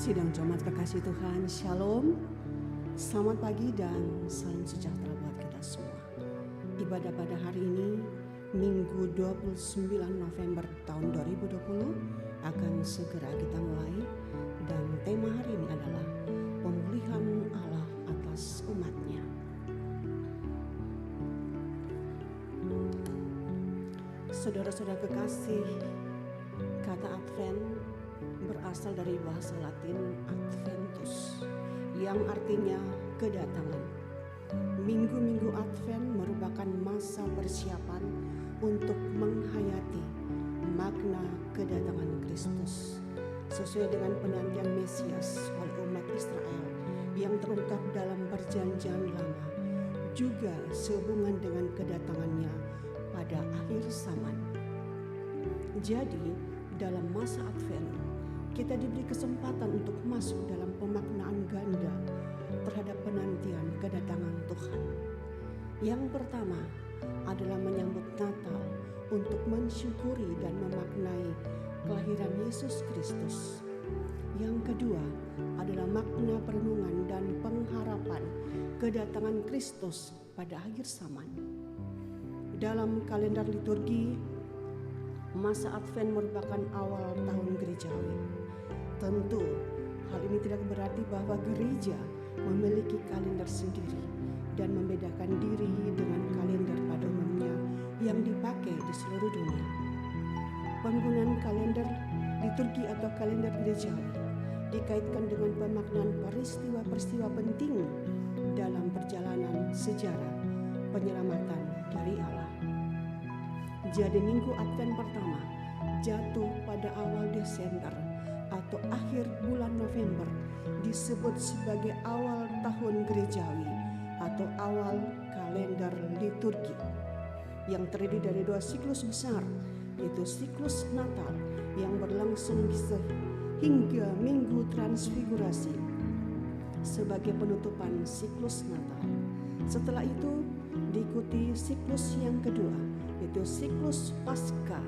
Sidang jemaat kekasih Tuhan, Shalom. Selamat pagi dan salam sejahtera buat kita semua. Ibadah pada hari ini, Minggu 29 November tahun 2020 akan segera kita mulai. Dan tema hari ini adalah pemulihan Allah atas umatnya. Saudara-saudara kekasih, kata Advent berasal dari bahasa Latin Adventus yang artinya kedatangan. Minggu-minggu Advent merupakan masa persiapan untuk menghayati makna kedatangan Kristus sesuai dengan penantian Mesias oleh umat Israel yang terungkap dalam perjanjian lama, juga sehubungan dengan kedatangannya pada akhir zaman. Jadi dalam masa Advent kita diberi kesempatan untuk masuk dalam pemaknaan ganda terhadap penantian kedatangan Tuhan. Yang pertama adalah menyambut Natal untuk mensyukuri dan memaknai kelahiran Yesus Kristus. Yang kedua adalah makna perenungan dan pengharapan kedatangan Kristus pada akhir zaman. Dalam kalender liturgi, masa Advent merupakan awal tahun gerejawi. Tentu hal ini tidak berarti bahwa gereja memiliki kalender sendiri dan membedakan diri dengan kalender pada umumnya yang dipakai di seluruh dunia. Penggunaan kalender liturgi atau kalender gerejawi dikaitkan dengan pemaknaan peristiwa-peristiwa penting dalam perjalanan sejarah penyelamatan dari Allah. Jadi minggu Advent pertama jatuh pada awal Desember atau akhir bulan November disebut sebagai awal tahun gerejawi atau awal kalender liturgi yang terdiri dari dua siklus besar yaitu siklus Natal yang berlangsung hingga Minggu Transfigurasi sebagai penutupan siklus Natal. Setelah itu diikuti siklus yang kedua, yaitu siklus Paskah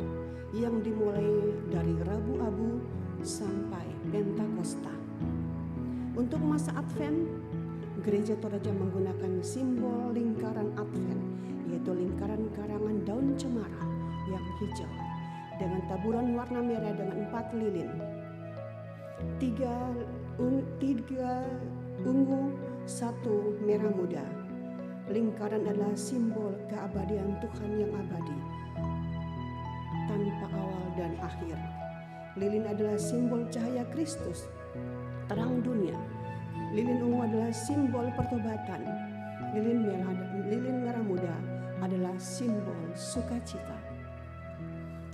yang dimulai dari Rabu Abu sampai Pentakosta. Untuk masa Advent, Gereja Toraja menggunakan simbol lingkaran Advent, yaitu lingkaran karangan daun cemara yang hijau dengan taburan warna merah dengan 4 lilin, 3 ungu, 1 merah muda. Lingkaran adalah simbol keabadian Tuhan yang abadi, tanpa awal dan akhir. Lilin adalah simbol cahaya Kristus, terang dunia. Lilin ungu adalah simbol pertobatan. Lilin merah muda adalah simbol sukacita.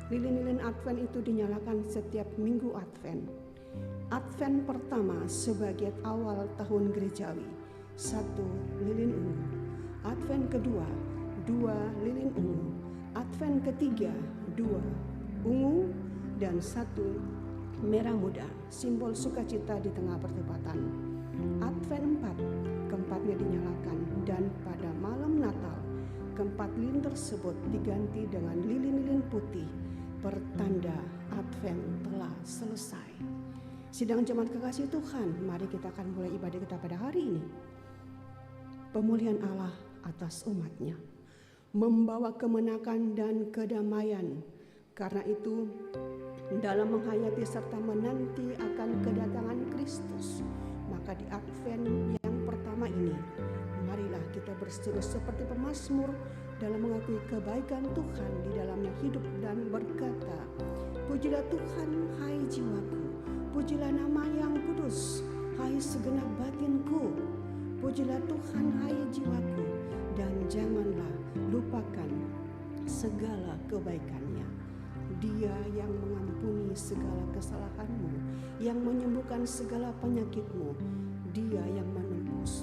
Lilin-lilin Advent itu dinyalakan setiap minggu Advent. Advent pertama sebagai awal tahun gerejawi, 1 lilin ungu. Advent kedua, 2 lilin ungu. Advent ketiga, 2 ungu dan 1 merah muda, simbol sukacita di tengah pertobatan. Advent 4, keempatnya dinyalakan, dan pada malam Natal, keempat lilin tersebut diganti dengan lilin-lilin putih, pertanda Advent telah selesai. Sidang jemaat kekasih Tuhan, mari kita akan mulai ibadah kita pada hari ini. Pemulihan Allah atas umatnya, membawa kemenangan dan kedamaian. Karena itu, dalam menghayati serta menanti akan kedatangan Kristus, maka di Advent yang pertama ini, marilah kita berseru seperti pemazmur dalam mengakui kebaikan Tuhan di dalamnya hidup dan berkata, pujilah Tuhan hai jiwaku, pujilah nama yang kudus hai segenap batinku. Pujilah Tuhan hai jiwaku, dan janganlah lupakan segala kebaikannya. Dia yang mengampuni segala kesalahanmu, yang menyembuhkan segala penyakitmu. Dia yang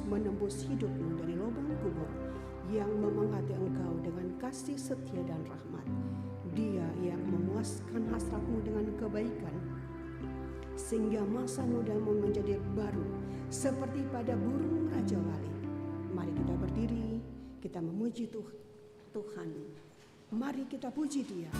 menembus hidupmu dari lubang kubur, yang memangkati engkau dengan kasih setia dan rahmat. Dia yang memuaskan hasratmu dengan kebaikan, sehingga masa mudamu menjadi baru seperti pada burung Raja Wali. Mari kita berdiri, kita memuji Tuhan. Mari kita puji Dia.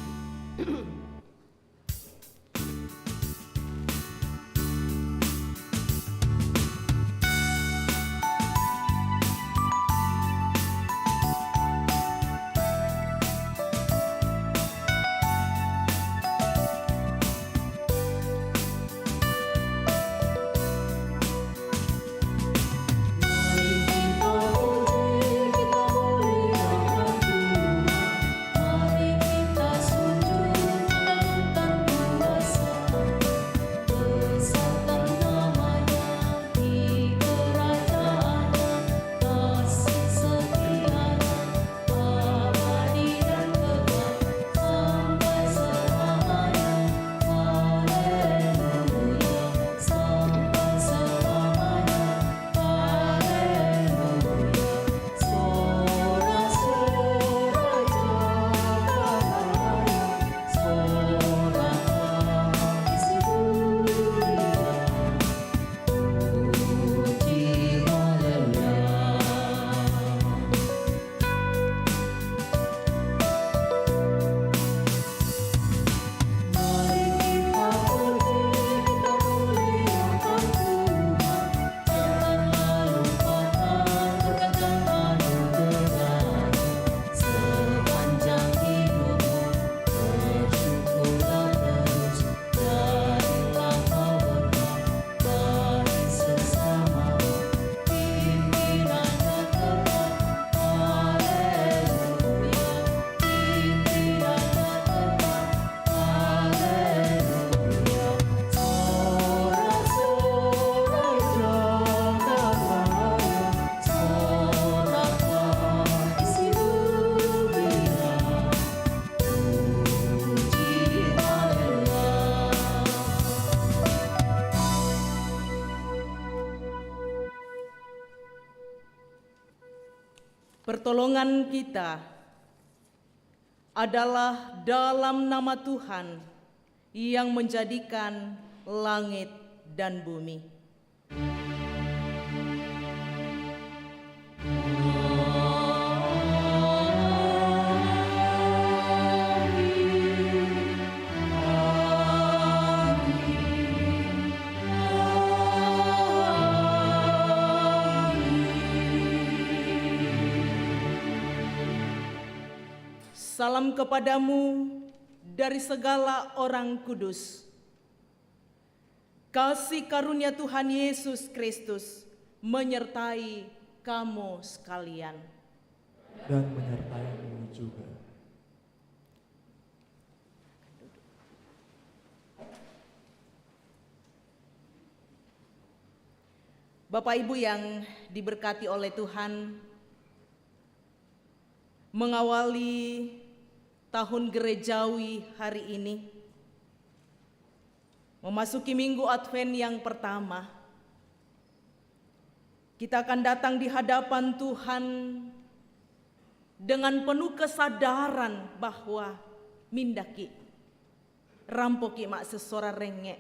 Pertolongan kita adalah dalam nama Tuhan yang menjadikan langit dan bumi. Salam kepadamu dari segala orang kudus. Kasih karunia Tuhan Yesus Kristus menyertai kamu sekalian. Dan menyertaimu juga. Bapak Ibu yang diberkati oleh Tuhan, mengawali tahun gerejawi hari ini, memasuki minggu Advent yang pertama, kita akan datang di hadapan Tuhan dengan penuh kesadaran bahwa mindaki, rampoki mak sesora rengek.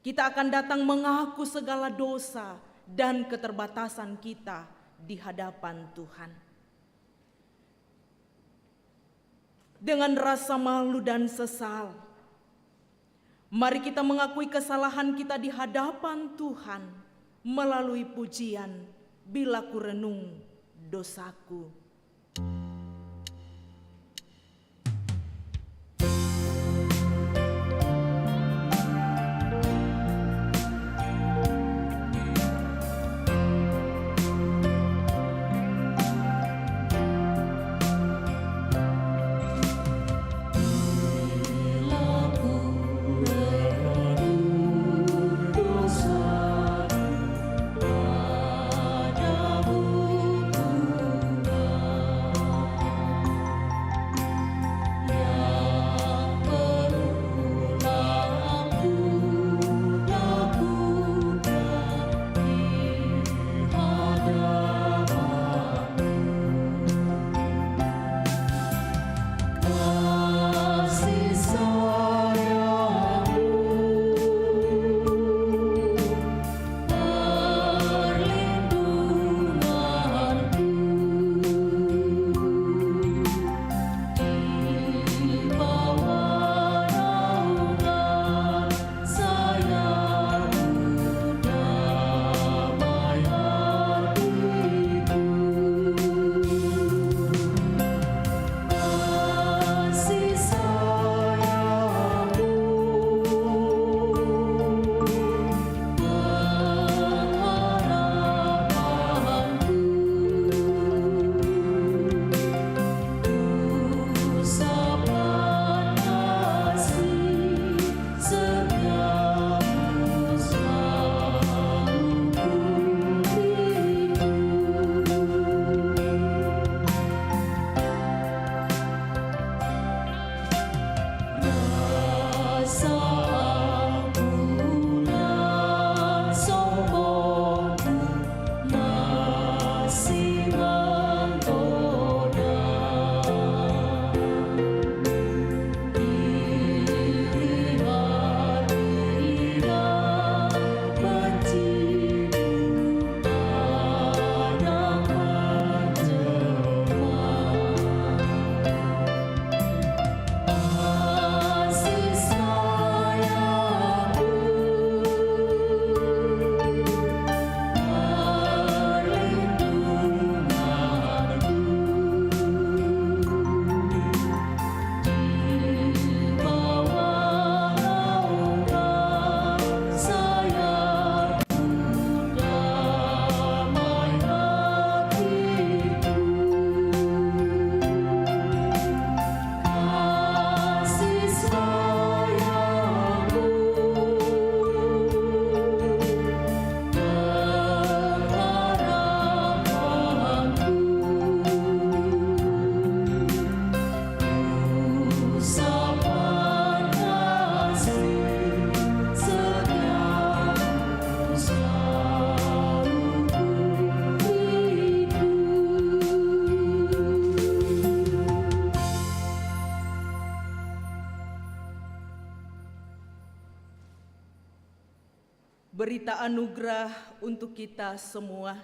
Kita akan datang mengaku segala dosa dan keterbatasan kita di hadapan Tuhan. Dengan rasa malu dan sesal, mari kita mengakui kesalahan kita di hadapan Tuhan melalui pujian Bila Ku Renung Dosaku. Kasih sayang berita anugerah untuk kita semua.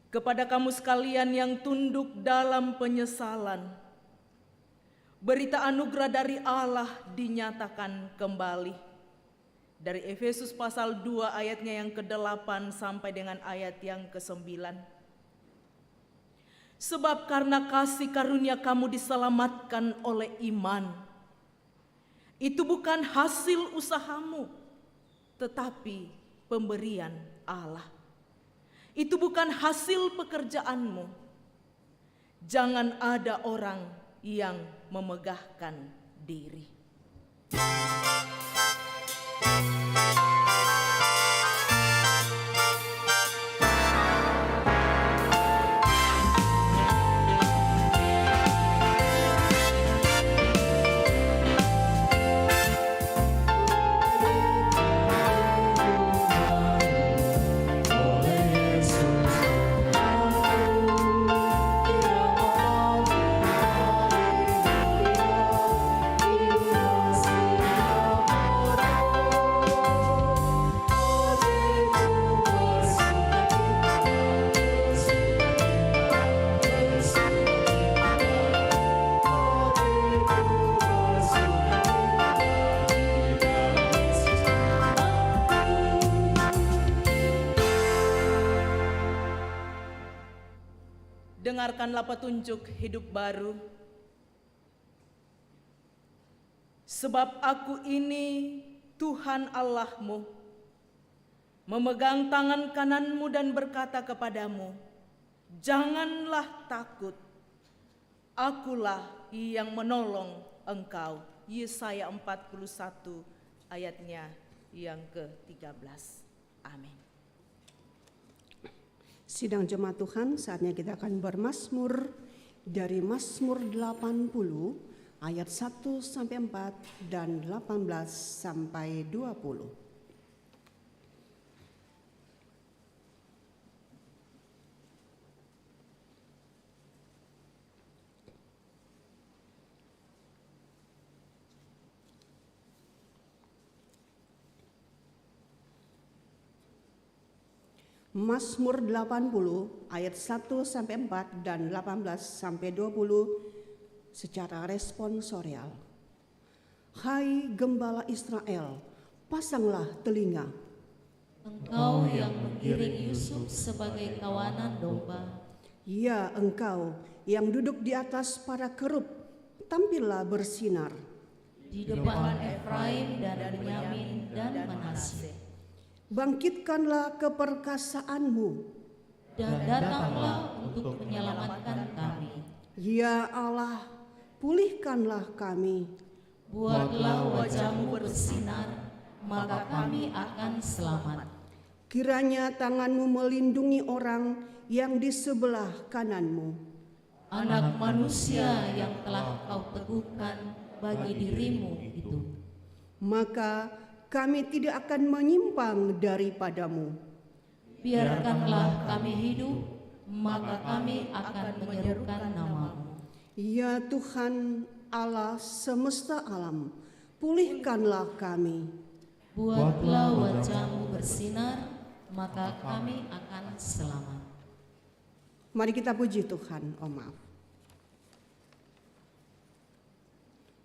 Kepada kamu sekalian yang tunduk dalam penyesalan, berita anugerah dari Allah dinyatakan kembali. Dari Efesus pasal 2 ayatnya yang ke-8 sampai dengan ayat yang ke-9. Sebab karena kasih karunia kamu diselamatkan oleh iman. Itu bukan hasil usahamu, tetapi pemberian Allah. Itu bukan hasil pekerjaanmu. Jangan ada orang yang memegahkan diri. Dengarkanlah petunjuk hidup baru. Sebab aku ini Tuhan Allahmu, memegang tangan kananmu dan berkata kepadamu, janganlah takut, akulah yang menolong engkau. Yesaya 41 ayatnya yang ke-13. Amin. Sidang jemaat Tuhan, saatnya kita akan bermazmur dari Mazmur 80 ayat 1 sampai 4 dan 18 sampai 20. Mazmur 80 ayat 1 sampai 4 dan 18 sampai 20 secara responsorial. Hai gembala Israel, pasanglah telinga. Engkau yang menggiring Yusuf sebagai kawanan domba. Ya, engkau yang duduk di atas para kerub, tampillah bersinar. Di depan Efraim dan Benyamin dan Manasye. Bangkitkanlah keperkasaanmu, dan datanglah untuk menyelamatkan kami. Ya Allah, pulihkanlah kami. Buatlah wajahmu bersinar, maka kami akan selamat. Kiranya tanganmu melindungi orang yang di sebelah kananmu. Anak manusia yang telah kau teguhkan bagi dirimu itu. Maka kami tidak akan menyimpang daripadamu. Biarkanlah kami hidup, maka kami akan menyerukan namamu. Ya Tuhan Allah semesta alam, pulihkanlah kami. Buatlah wajahmu bersinar, maka kami akan selamat. Mari kita puji Tuhan. Oh maaf.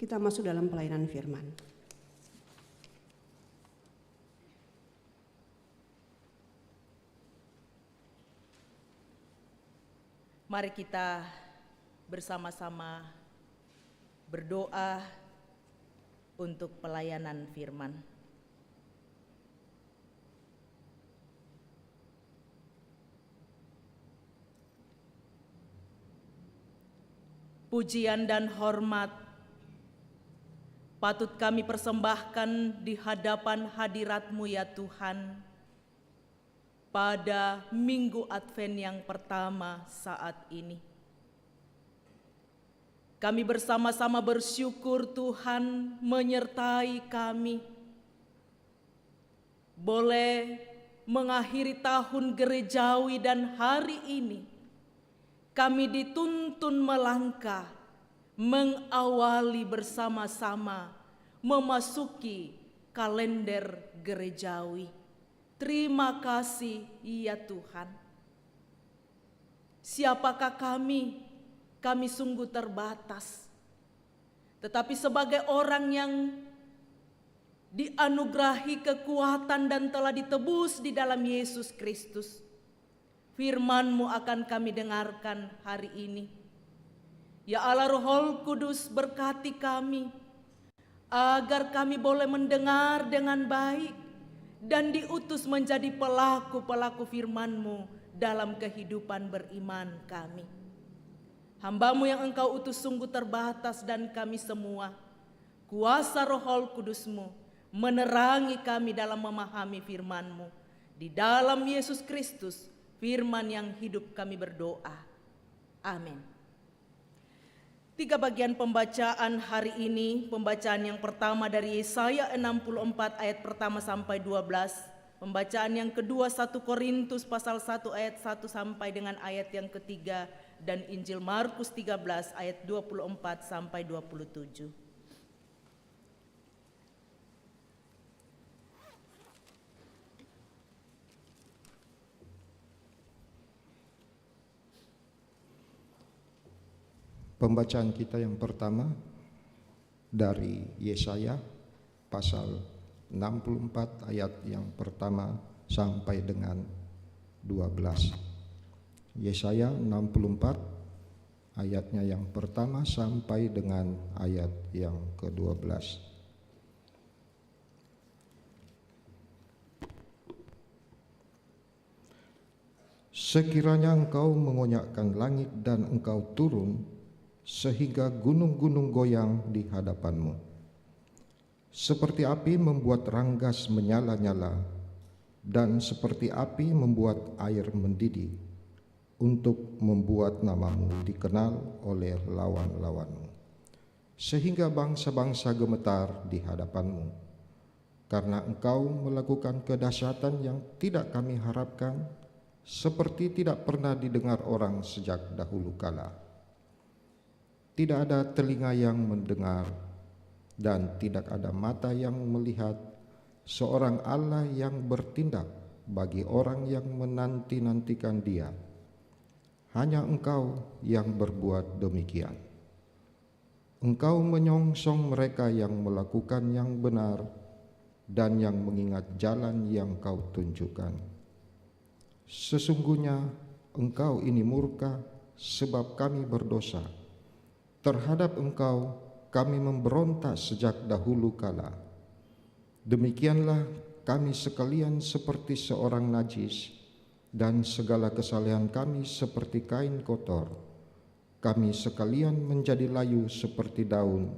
Kita masuk dalam pelayanan firman. Mari kita bersama-sama berdoa untuk pelayanan firman. Pujian dan hormat patut kami persembahkan di hadapan hadirat-Mu ya Tuhan, pada Minggu Advent yang pertama saat ini. Kami bersama-sama bersyukur Tuhan menyertai kami. Boleh mengakhiri tahun gerejawi dan hari ini kami dituntun melangkah, mengawali bersama-sama, memasuki kalender gerejawi. Terima kasih ya Tuhan. Siapakah kami? Kami sungguh terbatas. Tetapi sebagai orang yang dianugerahi kekuatan dan telah ditebus di dalam Yesus Kristus, firman-Mu akan kami dengarkan hari ini. Ya Allah, Roh Kudus, berkati kami agar kami boleh mendengar dengan baik dan diutus menjadi pelaku-pelaku firman-Mu dalam kehidupan beriman kami. Hamba-Mu yang Engkau utus sungguh terbatas, dan kami semua, kuasa Roh Kudus-Mu menerangi kami dalam memahami firman-Mu. Di dalam Yesus Kristus, firman yang hidup, kami berdoa. Amin. 3 bagian pembacaan hari ini. Pembacaan yang pertama dari Yesaya 64 ayat pertama sampai 12. Pembacaan yang kedua 1 Korintus pasal 1 ayat 1 sampai dengan ayat yang ketiga, dan Injil Markus 13 ayat 24 sampai 27. Pembacaan kita yang pertama dari Yesaya pasal 64 ayat yang pertama sampai dengan 12. Yesaya 64 ayatnya yang pertama sampai dengan ayat yang ke-12. Sekiranya engkau mengonyakkan langit dan engkau turun sehingga gunung-gunung goyang di hadapanmu, seperti api membuat ranggas menyala-nyala, dan seperti api membuat air mendidih, untuk membuat namamu dikenal oleh lawan-lawanmu, sehingga bangsa-bangsa gemetar di hadapanmu, karena engkau melakukan kedahsyatan yang tidak kami harapkan, seperti tidak pernah didengar orang sejak dahulu kala. Tidak ada telinga yang mendengar, dan tidak ada mata yang melihat seorang Allah yang bertindak bagi orang yang menanti-nantikan Dia. Hanya Engkau yang berbuat demikian. Engkau menyongsong mereka yang melakukan yang benar dan yang mengingat jalan yang Kau tunjukkan. Sesungguhnya Engkau ini murka sebab kami berdosa. Terhadap Engkau kami memberontak sejak dahulu kala. Demikianlah kami sekalian seperti seorang najis, dan segala kesalehan kami seperti kain kotor. Kami sekalian menjadi layu seperti daun,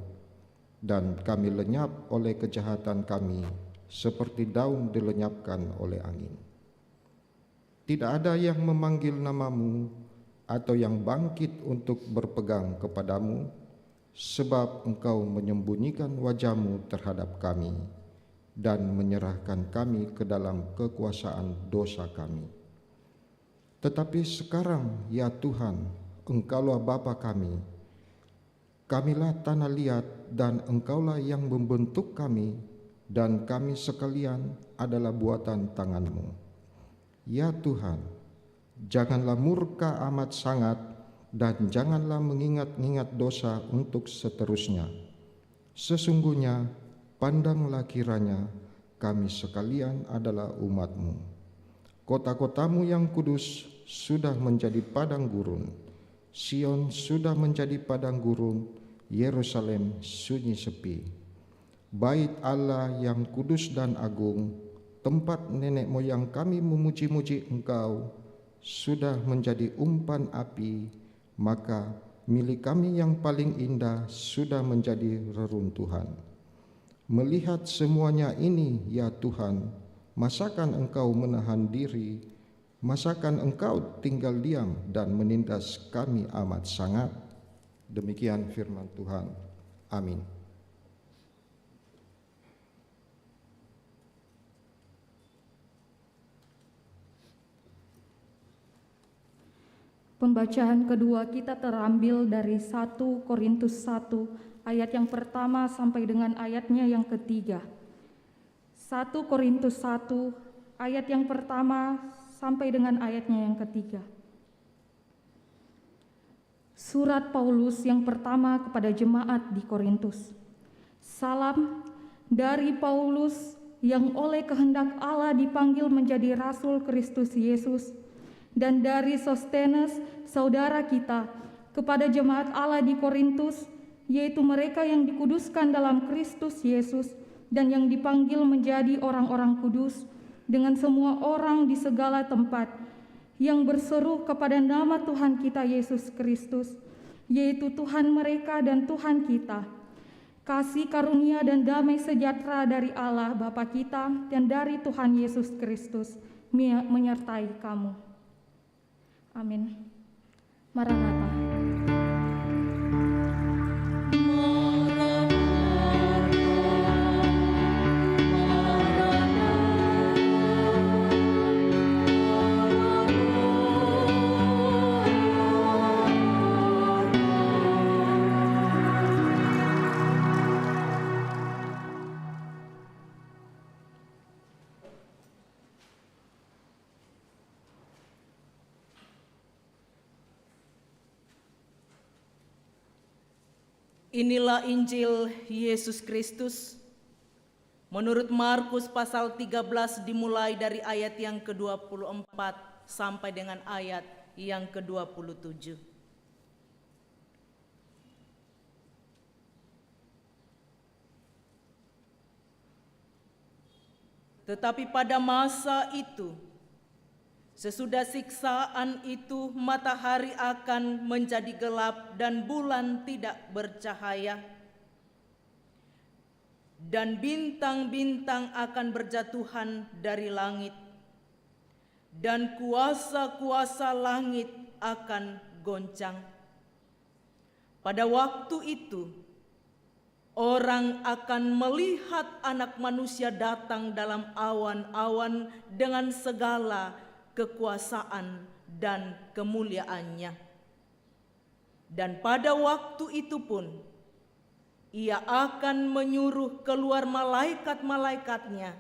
dan kami lenyap oleh kejahatan kami seperti daun dilenyapkan oleh angin. Tidak ada yang memanggil namamu atau yang bangkit untuk berpegang kepadamu, sebab Engkau menyembunyikan wajah-Mu terhadap kami dan menyerahkan kami ke dalam kekuasaan dosa kami. Tetapi sekarang, ya Tuhan, Engkaulah Bapa kami. Kamilah tanah liat, dan Engkaulah yang membentuk kami, dan kami sekalian adalah buatan tangan-Mu. Ya Tuhan, janganlah murka amat sangat, dan janganlah mengingat-ingat dosa untuk seterusnya. Sesungguhnya, pandanglah kiranya kami sekalian adalah umat-Mu. Kota-kotamu yang kudus sudah menjadi padang gurun, Sion sudah menjadi padang gurun, Yerusalem sunyi sepi. Bait Allah yang kudus dan agung, tempat nenek moyang kami memuji-muji Engkau, sudah menjadi umpan api, maka milik kami yang paling indah sudah menjadi reruntuhan. Melihat semuanya ini, ya Tuhan, masakan Engkau menahan diri? Masakan Engkau tinggal diam dan menindas kami amat sangat? Demikian firman Tuhan. Amin. Pembacaan kedua kita terambil dari 1 Korintus 1 ayat yang pertama sampai dengan ayatnya yang ketiga. 1 Korintus 1 ayat yang pertama sampai dengan ayatnya yang ketiga. Surat Paulus yang pertama kepada jemaat di Korintus. Salam dari Paulus yang oleh kehendak Allah dipanggil menjadi rasul Kristus Yesus, dan dari Sostenes saudara kita kepada jemaat Allah di Korintus, yaitu mereka yang dikuduskan dalam Kristus Yesus dan yang dipanggil menjadi orang-orang kudus, dengan semua orang di segala tempat yang berseru kepada nama Tuhan kita Yesus Kristus, yaitu Tuhan mereka dan Tuhan kita. Kasih karunia dan damai sejahtera dari Allah Bapa kita dan dari Tuhan Yesus Kristus menyertai kamu. Amin. Maranatha. Inilah Injil Yesus Kristus menurut Markus pasal 13 dimulai dari ayat yang ke-24 sampai dengan ayat yang ke-27. Tetapi pada masa itu, sesudah siksaan itu, matahari akan menjadi gelap dan bulan tidak bercahaya, dan bintang-bintang akan berjatuhan dari langit, dan kuasa-kuasa langit akan goncang. Pada waktu itu, orang akan melihat Anak Manusia datang dalam awan-awan dengan segala kekuasaan dan kemuliaannya. Dan pada waktu itu pun, Ia akan menyuruh keluar malaikat-malaikatnya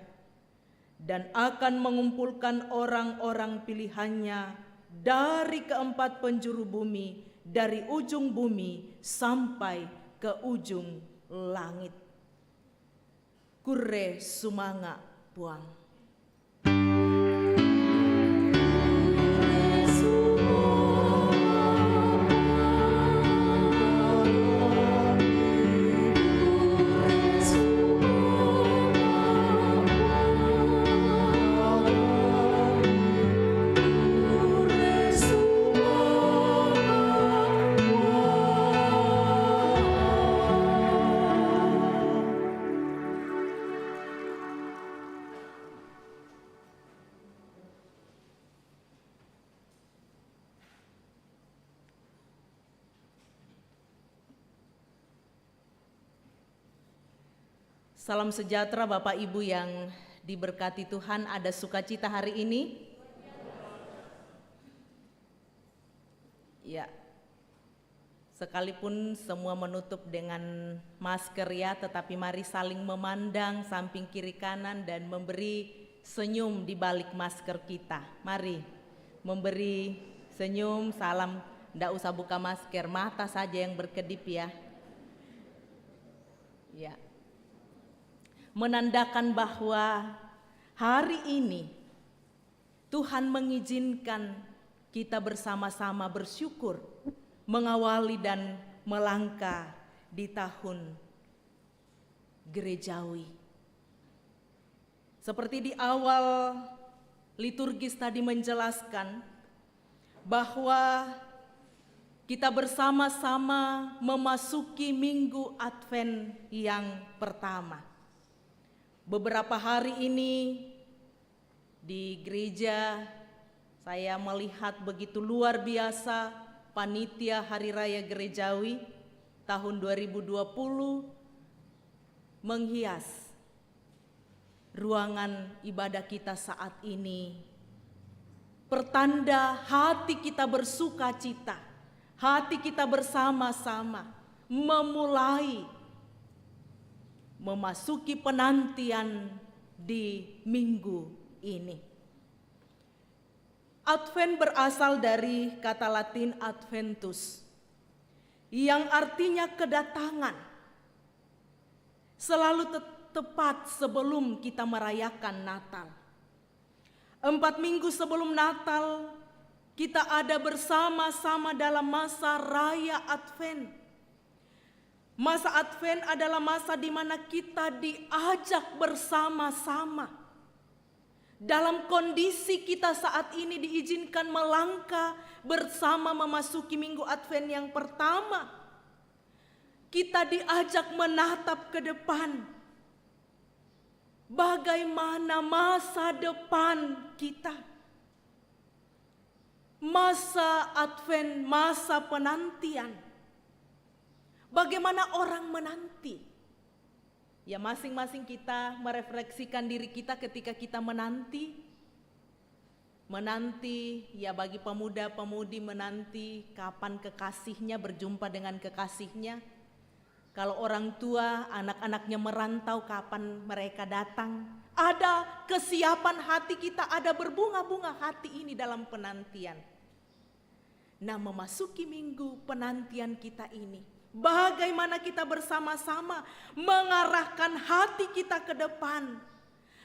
dan akan mengumpulkan orang-orang pilihannya dari keempat penjuru bumi, dari ujung bumi sampai ke ujung langit. Kure sumanga puang. Salam sejahtera Bapak Ibu yang diberkati Tuhan. Ada sukacita hari ini? Ya, sekalipun semua menutup dengan masker ya, tetapi mari saling memandang samping kiri kanan dan memberi senyum di balik masker kita. Mari memberi senyum, salam, ndak usah buka masker, mata saja yang berkedip ya. Ya. Menandakan bahwa hari ini Tuhan mengizinkan kita bersama-sama bersyukur mengawali dan melangkah di tahun gerejawi. Seperti di awal liturgis tadi menjelaskan bahwa kita bersama-sama memasuki minggu Advent yang pertama. Beberapa hari ini di gereja saya melihat begitu luar biasa panitia Hari Raya Gerejawi tahun 2020 menghias ruangan ibadah kita saat ini. Pertanda hati kita bersuka cita, hati kita bersama-sama memulai memasuki penantian di minggu ini. Advent berasal dari kata Latin adventus, yang artinya kedatangan. Selalu tepat sebelum kita merayakan Natal. 4 minggu sebelum Natal, kita ada bersama-sama dalam masa raya Advent. Masa Advent adalah masa di mana kita diajak bersama-sama. Dalam kondisi kita saat ini diizinkan melangkah bersama memasuki minggu Advent yang pertama. Kita diajak menatap ke depan. Bagaimana masa depan kita? Masa Advent, masa penantian. Bagaimana orang menanti? Ya, masing-masing kita merefleksikan diri kita ketika kita menanti. Menanti, ya bagi pemuda-pemudi menanti kapan kekasihnya berjumpa dengan kekasihnya. Kalau orang tua, anak-anaknya merantau kapan mereka datang. Ada kesiapan hati kita, ada berbunga-bunga hati ini dalam penantian. Nah, memasuki minggu penantian kita ini, bagaimana kita bersama-sama mengarahkan hati kita ke depan.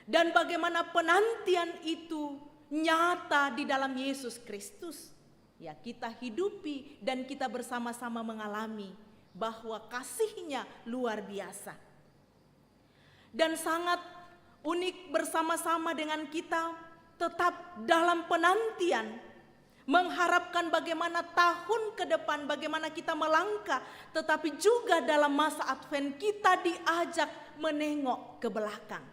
Dan bagaimana penantian itu nyata di dalam Yesus Kristus. Ya, kita hidupi dan kita bersama-sama mengalami bahwa kasih-Nya luar biasa. Dan sangat unik bersama-sama dengan kita tetap dalam penantian, mengharapkan bagaimana tahun ke depan, bagaimana kita melangkah, tetapi juga dalam masa Advent kita diajak menengok ke belakang.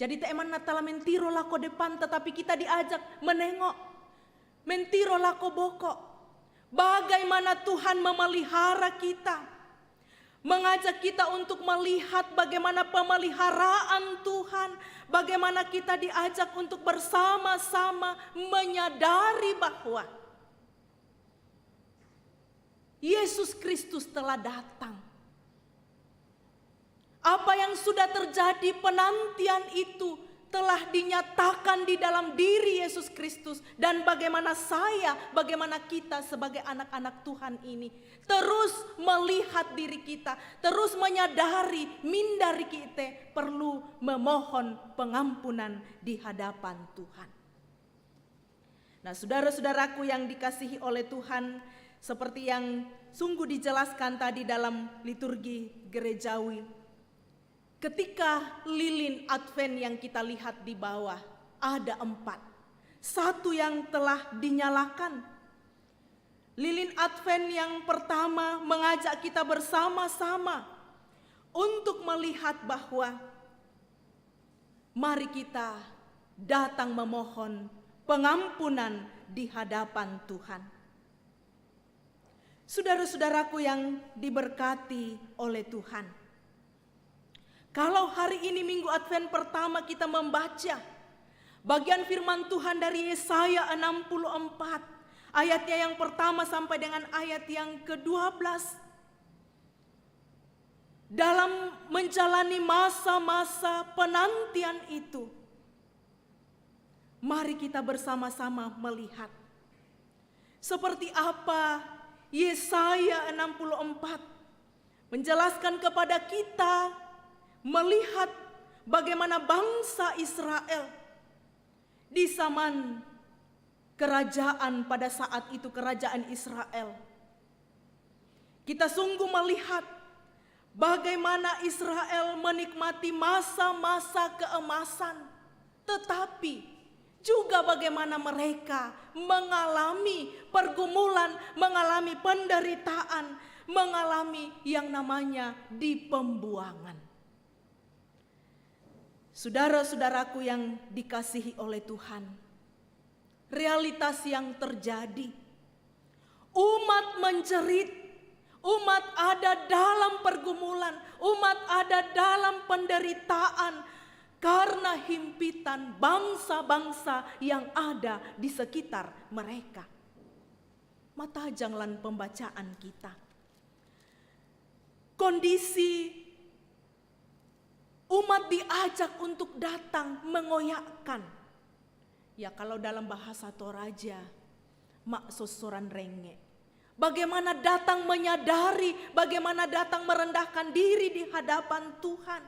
Jadi teman Natal mentiro lako depan, tetapi kita diajak menengok, mentiro lako bokok. Bagaimana Tuhan memelihara kita, mengajak kita untuk melihat bagaimana pemeliharaan Tuhan, bagaimana kita diajak untuk bersama-sama menyadari bahwa Yesus Kristus telah datang. Apa yang sudah terjadi penantian itu telah dinyatakan di dalam diri Yesus Kristus. Dan bagaimana bagaimana kita sebagai anak-anak Tuhan ini terus melihat diri kita, terus menyadari mindari kita perlu memohon pengampunan di hadapan Tuhan. Nah, saudara-saudaraku yang dikasihi oleh Tuhan, seperti yang sungguh dijelaskan tadi dalam liturgi gerejawi, ketika lilin Advent yang kita lihat di bawah ada 4. Satu yang telah dinyalakan. Lilin Advent yang pertama mengajak kita bersama-sama untuk melihat bahwa mari kita datang memohon pengampunan di hadapan Tuhan. Saudara-saudaraku yang diberkati oleh Tuhan, kalau hari ini minggu Advent pertama kita membaca bagian firman Tuhan dari Yesaya 64, ayatnya yang pertama sampai dengan ayat yang ke-12. Dalam menjalani masa-masa penantian itu, mari kita bersama-sama melihat seperti apa Yesaya 64 menjelaskan kepada kita, melihat bagaimana bangsa Israel di zaman kerajaan pada saat itu, kerajaan Israel. Kita sungguh melihat bagaimana Israel menikmati masa-masa keemasan, tetapi juga bagaimana mereka mengalami pergumulan, mengalami penderitaan, mengalami yang namanya dipembuangan. Saudara-saudaraku yang dikasihi oleh Tuhan, realitas yang terjadi, umat menjerit, umat ada dalam pergumulan, umat ada dalam penderitaan karena himpitan bangsa-bangsa yang ada di sekitar mereka. Matajanglah pembacaan kita. Kondisi umat diajak untuk datang mengoyakkan. Ya kalau dalam bahasa Toraja, mak sosoran renge. Bagaimana datang menyadari, bagaimana datang merendahkan diri di hadapan Tuhan.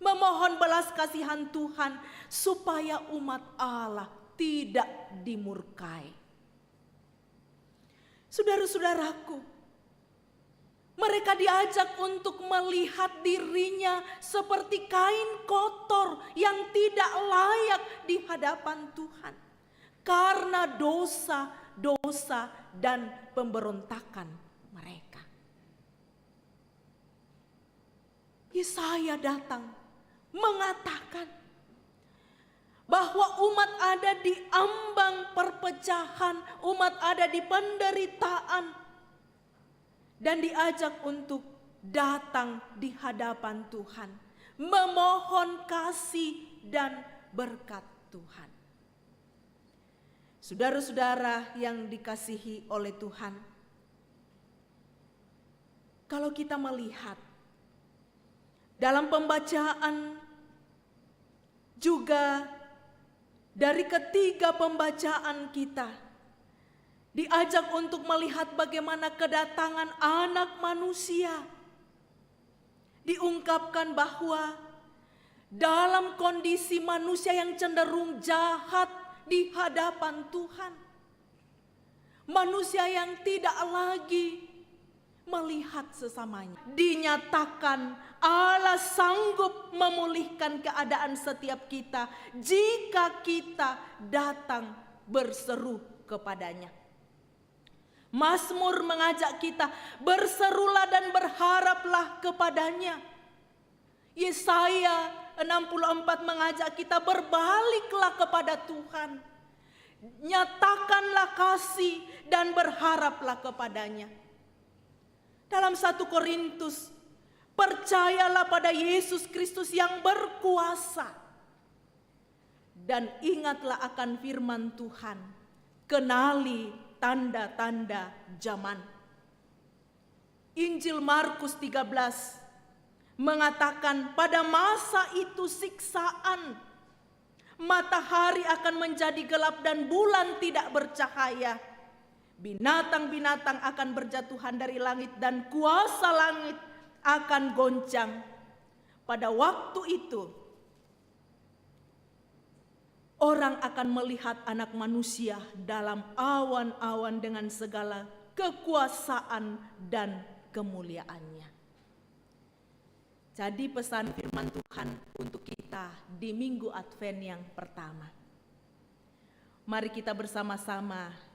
Memohon belas kasihan Tuhan supaya umat Allah tidak dimurkai. Saudara-saudaraku, mereka diajak untuk melihat dirinya seperti kain kotor yang tidak layak di hadapan Tuhan. Karena dosa dan pemberontakan mereka. Yesaya datang mengatakan bahwa umat ada di ambang perpecahan, umat ada di penderitaan, dan diajak untuk datang di hadapan Tuhan, memohon kasih dan berkat Tuhan. Saudara-saudara yang dikasihi oleh Tuhan, kalau kita melihat dalam pembacaan juga dari ketiga pembacaan kita, diajak untuk melihat bagaimana kedatangan anak manusia. Diungkapkan bahwa dalam kondisi manusia yang cenderung jahat di hadapan Tuhan, manusia yang tidak lagi melihat sesamanya, dinyatakan Allah sanggup memulihkan keadaan setiap kita jika kita datang berseru kepadanya. Mazmur mengajak kita berserulah dan berharaplah kepadanya. Yesaya 64 mengajak kita berbaliklah kepada Tuhan. Nyatakanlah kasih dan berharaplah kepadanya. Dalam 1 Korintus, percayalah pada Yesus Kristus yang berkuasa. Dan ingatlah akan firman Tuhan, kenali tanda-tanda zaman. Injil Markus 13 mengatakan pada masa itu siksaan, matahari akan menjadi gelap dan bulan tidak bercahaya. Binatang-binatang akan berjatuhan dari langit dan kuasa langit akan goncang. Pada waktu itu orang akan melihat anak manusia dalam awan-awan dengan segala kekuasaan dan kemuliaannya. Jadi pesan firman Tuhan untuk kita di Minggu Advent yang pertama. Mari kita bersama-sama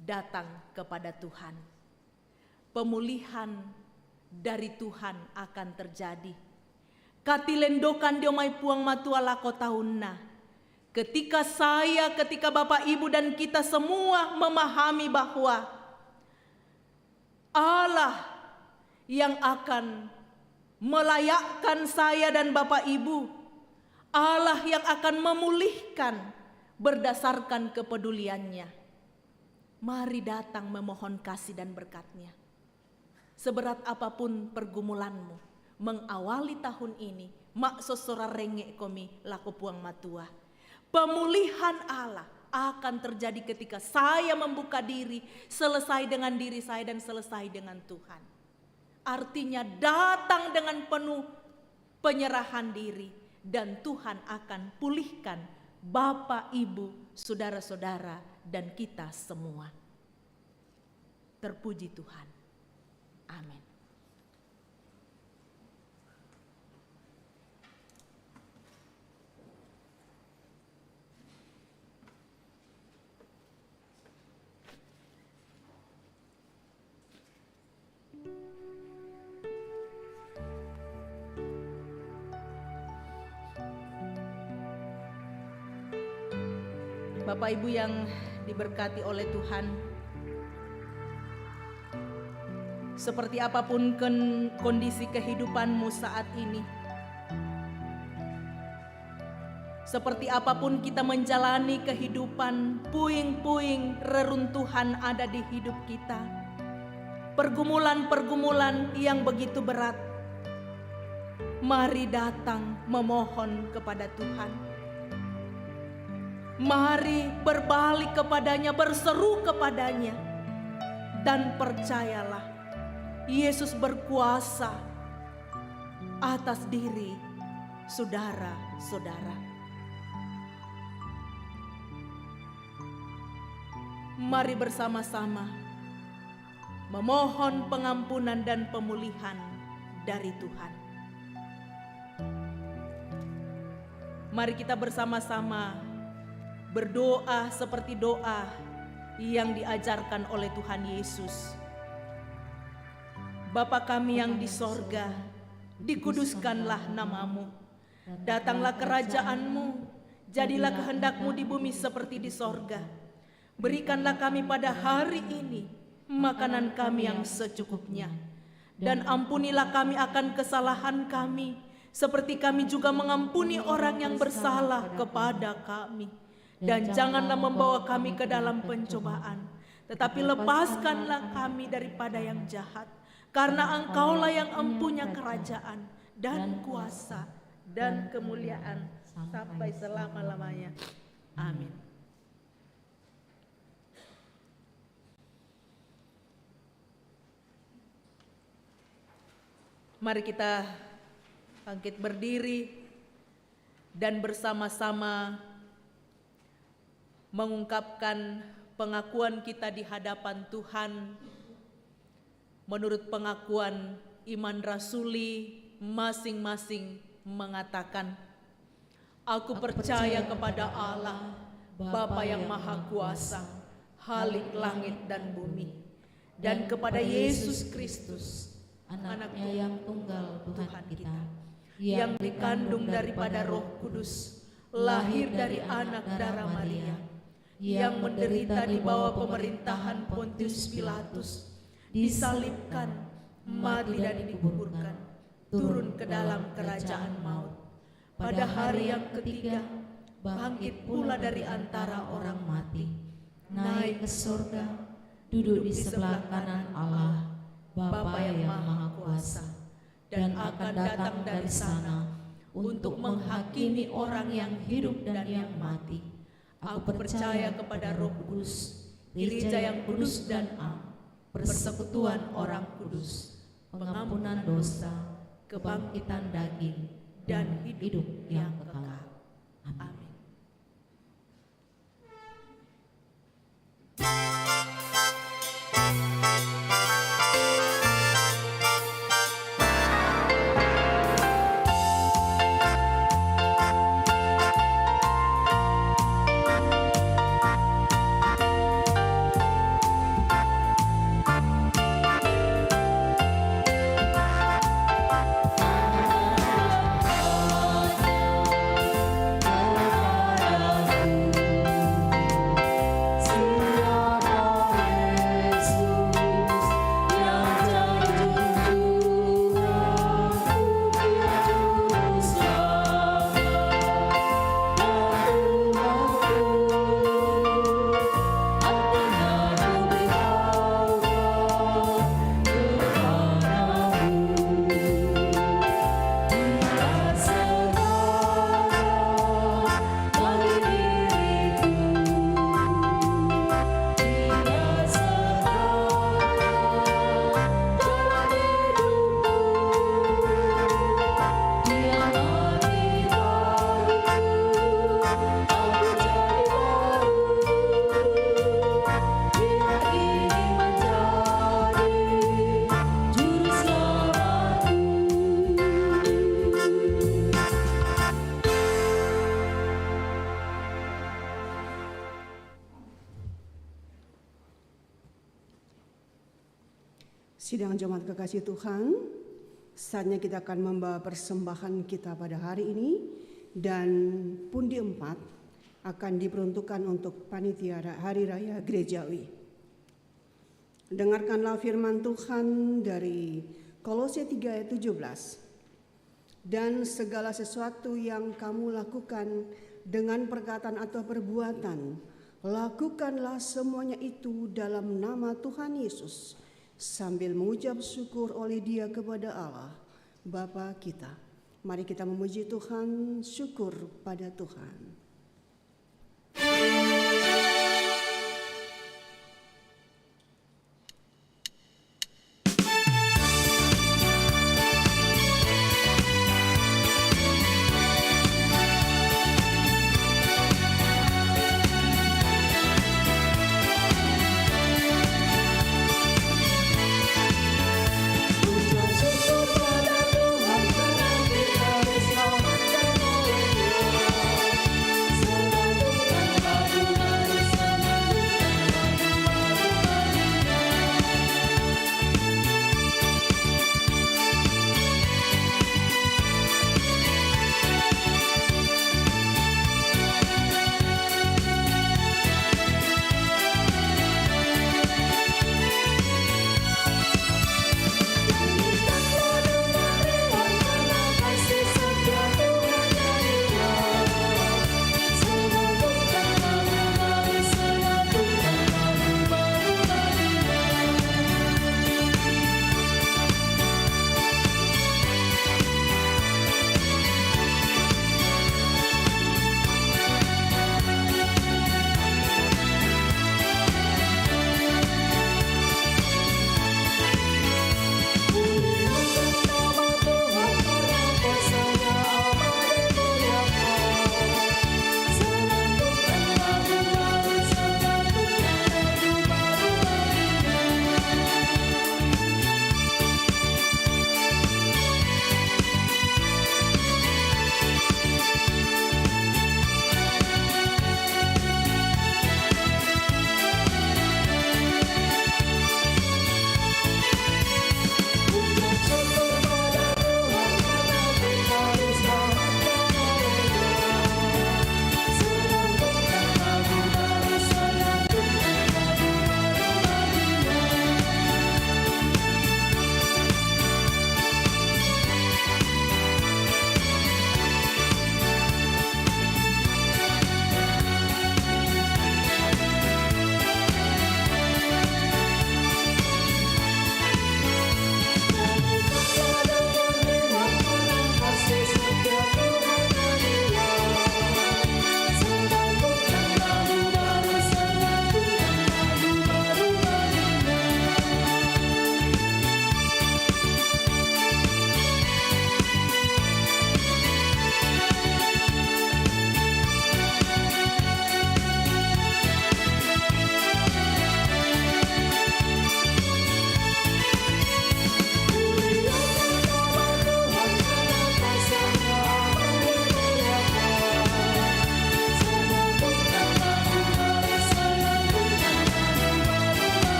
datang kepada Tuhan. Pemulihan dari Tuhan akan terjadi. Katilendokan diomai puang matua lako tahunna. Ketika Bapak Ibu dan kita semua memahami bahwa Allah yang akan melayakkan saya dan Bapak Ibu, Allah yang akan memulihkan berdasarkan kepeduliannya. Mari datang memohon kasih dan berkat-Nya. Seberat apapun pergumulanmu, mengawali tahun ini, mak sosora renge komi laku puang matua. Pemulihan Allah akan terjadi ketika saya membuka diri, selesai dengan diri saya dan selesai dengan Tuhan. Artinya datang dengan penuh penyerahan diri dan Tuhan akan pulihkan Bapak, Ibu, saudara-saudara dan kita semua. Terpuji Tuhan. Amin. Bapak Ibu yang diberkati oleh Tuhan, seperti apapun kondisi kehidupanmu saat ini, seperti apapun kita menjalani kehidupan, puing-puing reruntuhan ada di hidup kita, pergumulan-pergumulan yang begitu berat, Mari datang memohon kepada Tuhan. Mari berbalik kepadanya, berseru kepadanya. Dan percayalah, Yesus berkuasa atas diri saudara-saudara. Mari bersama-sama memohon pengampunan dan pemulihan dari Tuhan. Mari kita bersama-sama berdoa seperti doa yang diajarkan oleh Tuhan Yesus. Bapa kami yang di sorga, dikuduskanlah namamu. Datanglah kerajaan-Mu, jadilah kehendak-Mu di bumi seperti di sorga. Berikanlah kami pada hari ini makanan kami yang secukupnya. Dan ampunilah kami akan kesalahan kami, seperti kami juga mengampuni orang yang bersalah kepada kami. Dan janganlah membawa kami ke dalam pencobaan, tetapi lepaskanlah kami daripada yang jahat. Karena Engkaulah yang empunya kerajaan dan kuasa dan kemuliaan sampai selama-lamanya. Amin. Mari kita bangkit berdiri dan bersama-sama mengungkapkan pengakuan kita di hadapan Tuhan. Menurut pengakuan iman rasuli, masing-masing mengatakan, Aku percaya kepada Allah, Bapa yang Maha Kuasa, Khalik langit dan bumi, dan kepada Yesus Kristus, Anaknya yang tunggal Tuhan kita, yang dikandung daripada Roh Kudus, lahir dari anak darah Maria, yang menderita di bawah pemerintahan Pontius Pilatus, disalibkan, mati dan dikuburkan, turun ke dalam kerajaan maut. Pada hari yang ketiga, bangkit pula dari antara orang mati, naik ke surga, duduk di sebelah kanan Allah, Bapa yang Maha Kuasa, dan akan datang dari sana untuk menghakimi orang yang hidup dan yang mati. Aku percaya kepada Roh Kudus, Gereja yang kudus dan am, persekutuan orang kudus, pengampunan dosa, kebangkitan daging, dan hidup yang kekal. Amin. Sidang jemaat kekasih Tuhan, saatnya kita akan membawa persembahan kita pada hari ini, dan pundi 4 akan diperuntukkan untuk panitia Hari Raya Gerejawi. Dengarkanlah firman Tuhan dari Kolose 3 ayat 17. Dan segala sesuatu yang kamu lakukan dengan perkataan atau perbuatan, lakukanlah semuanya itu dalam nama Tuhan Yesus, sambil mengucap syukur oleh Dia kepada Allah, Bapa kita, Mari kita memuji Tuhan, syukur pada Tuhan.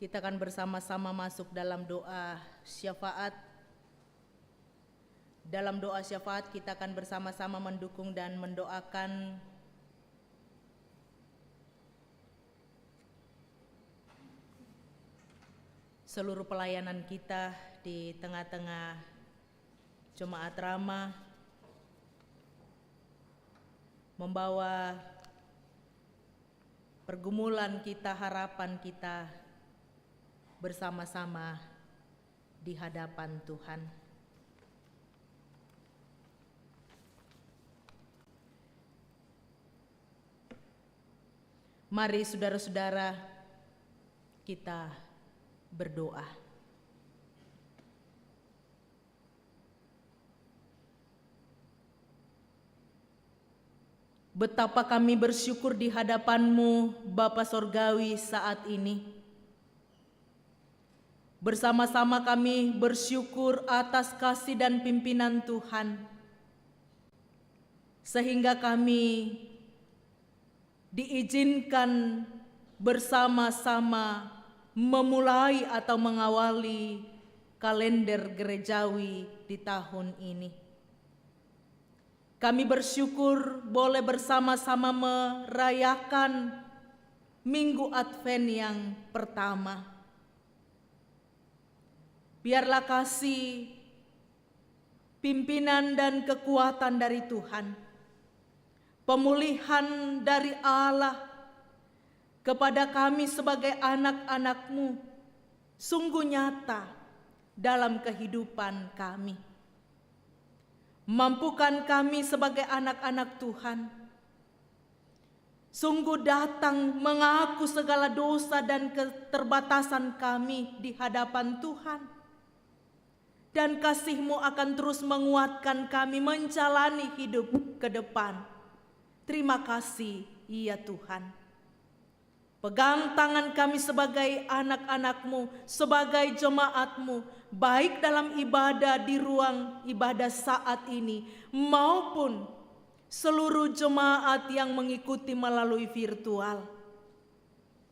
Kita akan bersama-sama masuk dalam doa syafaat. Dalam doa syafaat kita akan bersama-sama mendukung dan mendoakan seluruh pelayanan kita di tengah-tengah jemaat Rama, membawa pergumulan kita, harapan kita bersama-sama di hadapan Tuhan. Mari saudara-saudara kita berdoa. Betapa kami bersyukur di hadapan-Mu, Bapa Sorgawi, saat ini. Bersama-sama kami bersyukur atas kasih dan pimpinan Tuhan, sehingga kami diizinkan bersama-sama memulai atau mengawali kalender gerejawi di tahun ini. Kami bersyukur boleh bersama-sama merayakan Minggu Advent yang pertama. Biarlah kasih, pimpinan dan kekuatan dari Tuhan, pemulihan dari Allah kepada kami sebagai anak-anak-Mu sungguh nyata dalam kehidupan kami. Mampukan kami sebagai anak-anak Tuhan sungguh datang mengaku segala dosa dan keterbatasan kami di hadapan Tuhan. Dan kasih-Mu akan terus menguatkan kami menjalani hidup ke depan. Terima kasih, ya Tuhan. Pegang tangan kami sebagai anak-anak-Mu, sebagai jemaat-Mu, baik dalam ibadah di ruang ibadah saat ini, maupun seluruh jemaat yang mengikuti melalui virtual.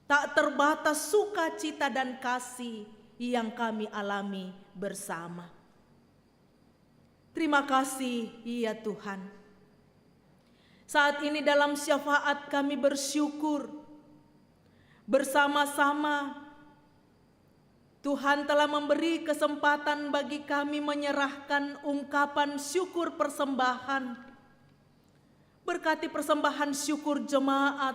Tak terbatas sukacita dan kasih yang kami alami bersama. Terima kasih, ya Tuhan. Saat ini dalam syafaat kami bersyukur bersama-sama Tuhan telah memberi kesempatan bagi kami menyerahkan ungkapan syukur persembahan. Berkati persembahan syukur jemaat,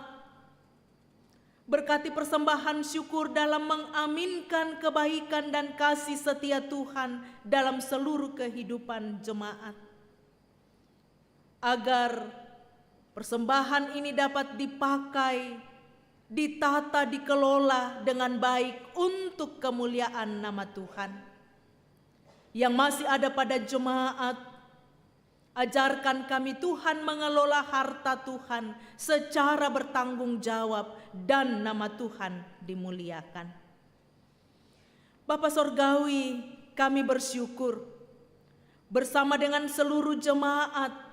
berkati persembahan syukur dalam mengaminkan kebaikan dan kasih setia Tuhan dalam seluruh kehidupan jemaat. Agar persembahan ini dapat dipakai, ditata, dikelola dengan baik untuk kemuliaan nama Tuhan. Yang masih ada pada jemaat, ajarkan kami Tuhan mengelola harta Tuhan secara bertanggung jawab dan nama Tuhan dimuliakan. Bapa Sorgawi, kami bersyukur bersama dengan seluruh jemaat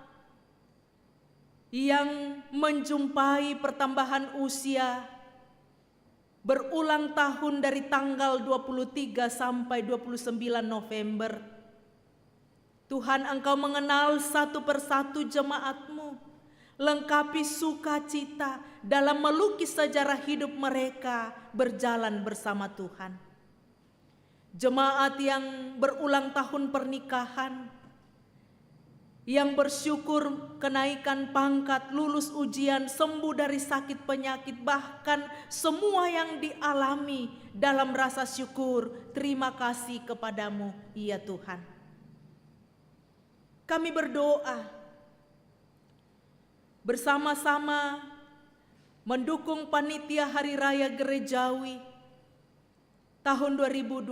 yang menjumpai pertambahan usia berulang tahun dari tanggal 23 sampai 29 November. Tuhan, Engkau mengenal satu persatu jemaat-Mu, lengkapi sukacita dalam melukis sejarah hidup mereka berjalan bersama Tuhan. Jemaat yang berulang tahun pernikahan, yang bersyukur kenaikan pangkat, lulus ujian, sembuh dari sakit penyakit, bahkan semua yang dialami dalam rasa syukur, terima kasih kepadamu, ya Tuhan. Kami berdoa bersama-sama mendukung panitia Hari Raya Gerejawi tahun 2020.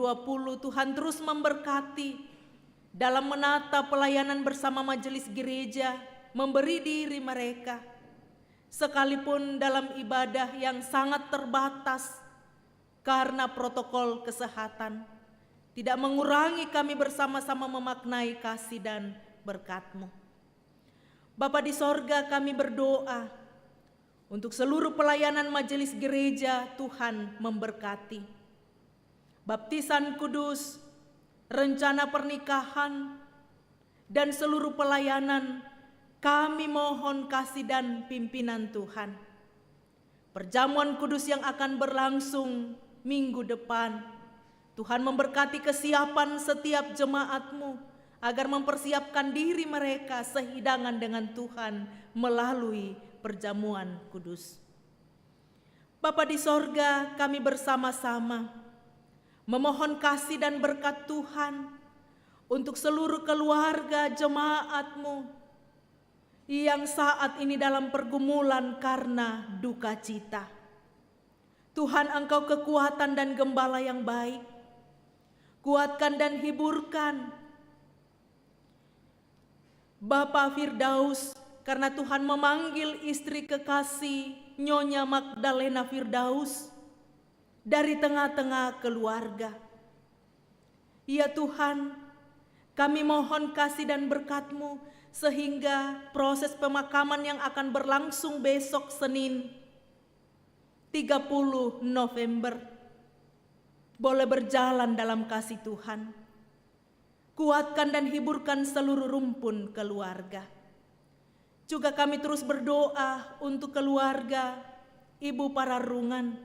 Tuhan terus memberkati dalam menata pelayanan bersama majelis gereja, memberi diri mereka, sekalipun dalam ibadah yang sangat terbatas karena protokol kesehatan, tidak mengurangi kami bersama-sama memaknai kasih dan berkat-Mu. Bapa di sorga, kami berdoa untuk seluruh pelayanan majelis gereja. Tuhan memberkati baptisan kudus, rencana pernikahan, dan seluruh pelayanan. Kami mohon kasih dan pimpinan Tuhan. Perjamuan kudus yang akan berlangsung minggu depan, Tuhan memberkati kesiapan setiap jemaat-Mu agar mempersiapkan diri mereka sehidangan dengan Tuhan melalui perjamuan kudus. Bapa di sorga, kami bersama-sama memohon kasih dan berkat Tuhan untuk seluruh keluarga jemaat-Mu yang saat ini dalam pergumulan karena duka cita. Tuhan, Engkau kekuatan dan gembala yang baik. Kuatkan dan hiburkan Bapak Firdaus, karena Tuhan memanggil istri kekasih Nyonya Magdalena Firdaus dari tengah-tengah keluarga. Ya Tuhan, kami mohon kasih dan berkat-Mu sehingga proses pemakaman yang akan berlangsung besok Senin 30 November boleh berjalan dalam kasih Tuhan. Kuatkan dan hiburkan seluruh rumpun keluarga. Juga kami terus berdoa untuk keluarga Ibu Pararungan.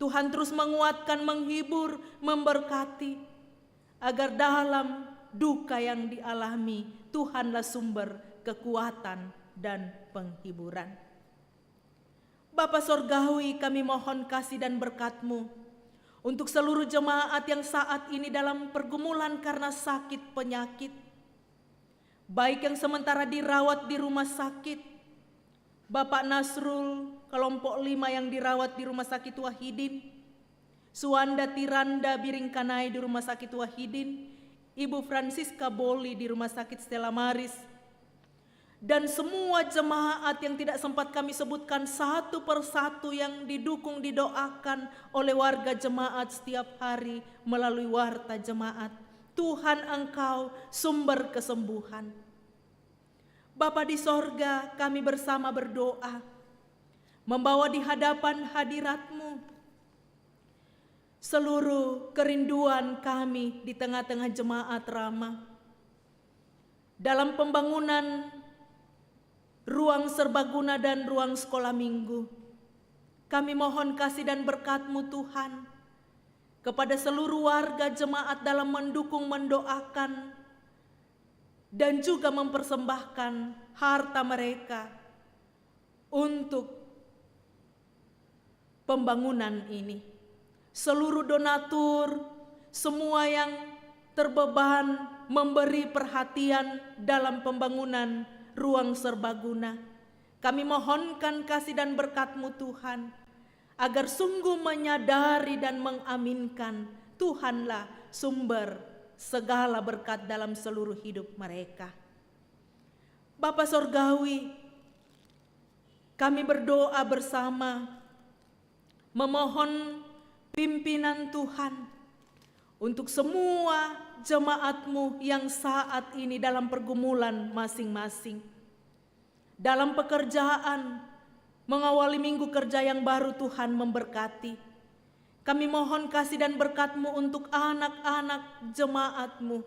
Tuhan terus menguatkan, menghibur, memberkati, agar dalam duka yang dialami, Tuhanlah sumber kekuatan dan penghiburan. Bapa Sorgawi, kami mohon kasih dan berkat-Mu untuk seluruh jemaat yang saat ini dalam pergumulan karena sakit penyakit, baik yang sementara dirawat di rumah sakit, Bapak Nasrul kelompok 5 yang dirawat di Rumah Sakit Wahidin, Suwanda Tiranda Biringkanai di Rumah Sakit Wahidin, Ibu Francisca Boli di Rumah Sakit Stella Maris, dan semua jemaat yang tidak sempat kami sebutkan satu persatu yang didukung, didoakan oleh warga jemaat setiap hari melalui warta jemaat. Tuhan, Engkau sumber kesembuhan. Bapa di sorga, kami bersama berdoa, membawa di hadapan hadirat-Mu seluruh kerinduan kami di tengah-tengah jemaat Rama. Dalam pembangunan ruang serbaguna dan ruang sekolah minggu, kami mohon kasih dan berkat-Mu Tuhan kepada seluruh warga jemaat dalam mendukung, mendoakan, dan juga mempersembahkan harta mereka untuk pembangunan ini. Seluruh donatur, semua yang terbeban memberi perhatian dalam pembangunan ruang serbaguna, kami mohonkan kasih dan berkat-Mu Tuhan, agar sungguh menyadari dan mengaminkan Tuhanlah sumber segala berkat dalam seluruh hidup mereka. Bapa Sorgawi, kami berdoa bersama, memohon pimpinan Tuhan untuk semua jemaat-Mu yang saat ini dalam pergumulan masing-masing, dalam pekerjaan, mengawali minggu kerja yang baru. Tuhan memberkati. Kami mohon kasih dan berkat-Mu untuk anak-anak jemaat-Mu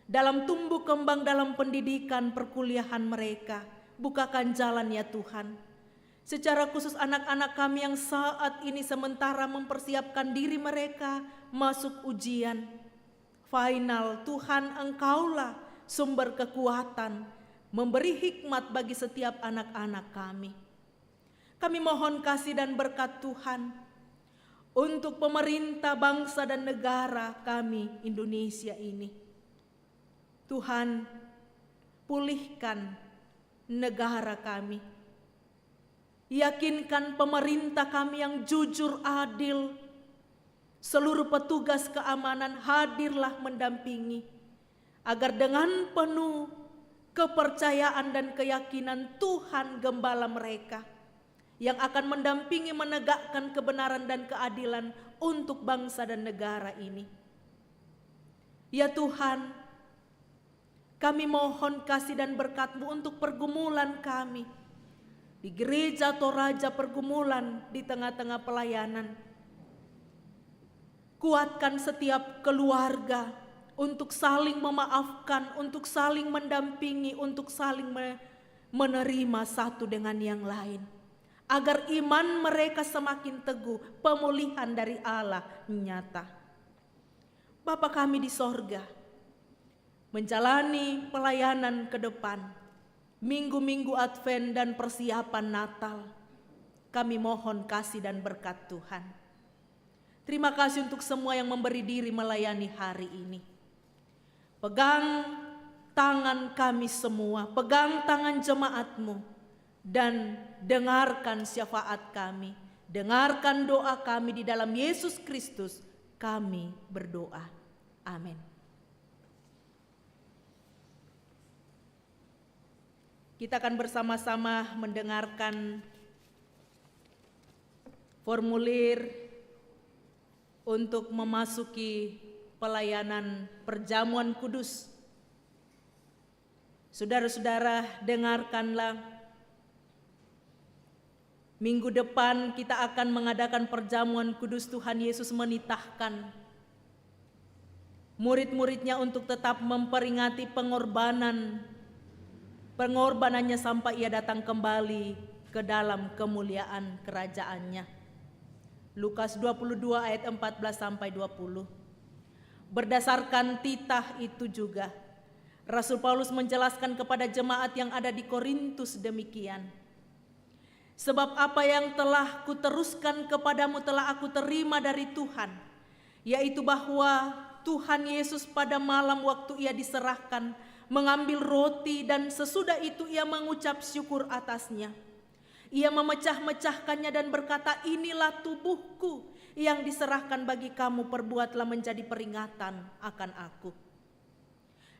dalam tumbuh kembang dalam pendidikan perkuliahan mereka. Bukakan jalan ya Tuhan. Secara khusus anak-anak kami yang saat ini sementara mempersiapkan diri mereka masuk ujian final. Tuhan, Engkaulah sumber kekuatan, memberi hikmat bagi setiap anak-anak kami. Kami mohon kasih dan berkat Tuhan untuk pemerintah bangsa dan negara kami Indonesia ini. Tuhan, pulihkan negara kami. Yakinkan pemerintah kami yang jujur, adil. Seluruh petugas keamanan hadirlah mendampingi, agar dengan penuh kepercayaan dan keyakinan Tuhan gembala mereka yang akan mendampingi menegakkan kebenaran dan keadilan untuk bangsa dan negara ini. Ya Tuhan, kami mohon kasih dan berkat-Mu untuk pergumulan kami di gereja Toraja pergumulan di tengah-tengah pelayanan. Kuatkan setiap keluarga untuk saling memaafkan, untuk saling mendampingi, untuk saling menerima satu dengan yang lain, agar iman mereka semakin teguh, pemulihan dari Allah nyata. Bapa kami di sorga, menjalani pelayanan ke depan, minggu-minggu Advent dan persiapan Natal, kami mohon kasih dan berkat Tuhan. Terima kasih untuk semua yang memberi diri melayani hari ini. Pegang tangan kami semua, pegang tangan jemaat-Mu, dan dengarkan syafaat kami, dengarkan doa kami di dalam Yesus Kristus. Kami berdoa. Amin. Kita akan bersama-sama mendengarkan formulir untuk memasuki pelayanan perjamuan kudus. Saudara-saudara, dengarkanlah. Minggu depan kita akan mengadakan perjamuan kudus. Tuhan Yesus menitahkan murid-muridnya untuk tetap memperingati pengorbanan pengorbanannya sampai ia datang kembali ke dalam kemuliaan kerajaannya. Lukas 22 ayat 14 sampai 20. Berdasarkan titah itu juga, Rasul Paulus menjelaskan kepada jemaat yang ada di Korintus demikian. Sebab apa yang telah kuteruskan kepadamu telah aku terima dari Tuhan, yaitu bahwa Tuhan Yesus pada malam waktu ia diserahkan mengambil roti dan sesudah itu ia mengucap syukur atasnya. Ia memecah-mecahkannya dan berkata, inilah tubuhku yang diserahkan bagi kamu, perbuatlah menjadi peringatan akan aku.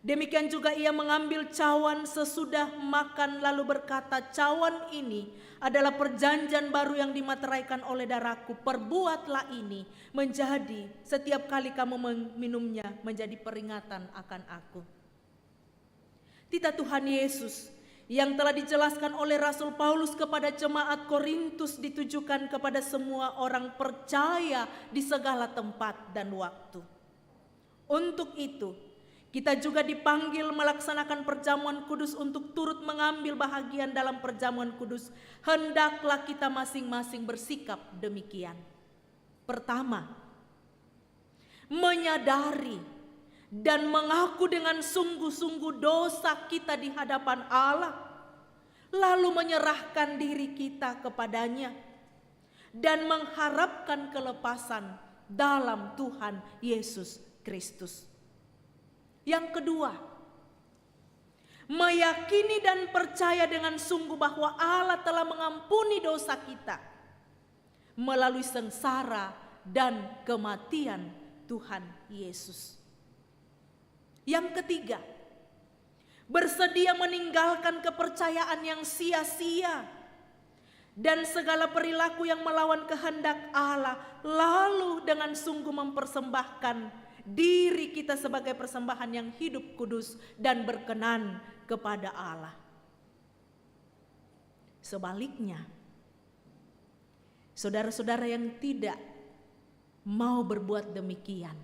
Demikian juga ia mengambil cawan sesudah makan lalu berkata, cawan ini adalah perjanjian baru yang dimateraikan oleh darahku, perbuatlah ini menjadi setiap kali kamu meminumnya menjadi peringatan akan aku. Titah Tuhan Yesus yang telah dijelaskan oleh Rasul Paulus kepada jemaat Korintus ditujukan kepada semua orang percaya di segala tempat dan waktu. Untuk itu, kita juga dipanggil melaksanakan perjamuan kudus untuk turut mengambil bahagian dalam perjamuan kudus. Hendaklah kita masing-masing bersikap demikian. Pertama, menyadari dan mengaku dengan sungguh-sungguh dosa kita di hadapan Allah, lalu menyerahkan diri kita kepadanya dan mengharapkan kelepasan dalam Tuhan Yesus Kristus. Yang kedua, meyakini dan percaya dengan sungguh bahwa Allah telah mengampuni dosa kita melalui sengsara dan kematian Tuhan Yesus. Yang ketiga, bersedia meninggalkan kepercayaan yang sia-sia dan segala perilaku yang melawan kehendak Allah, lalu dengan sungguh mempersembahkan diri kita sebagai persembahan yang hidup, kudus, dan berkenan kepada Allah. Sebaliknya, saudara-saudara yang tidak mau berbuat demikian,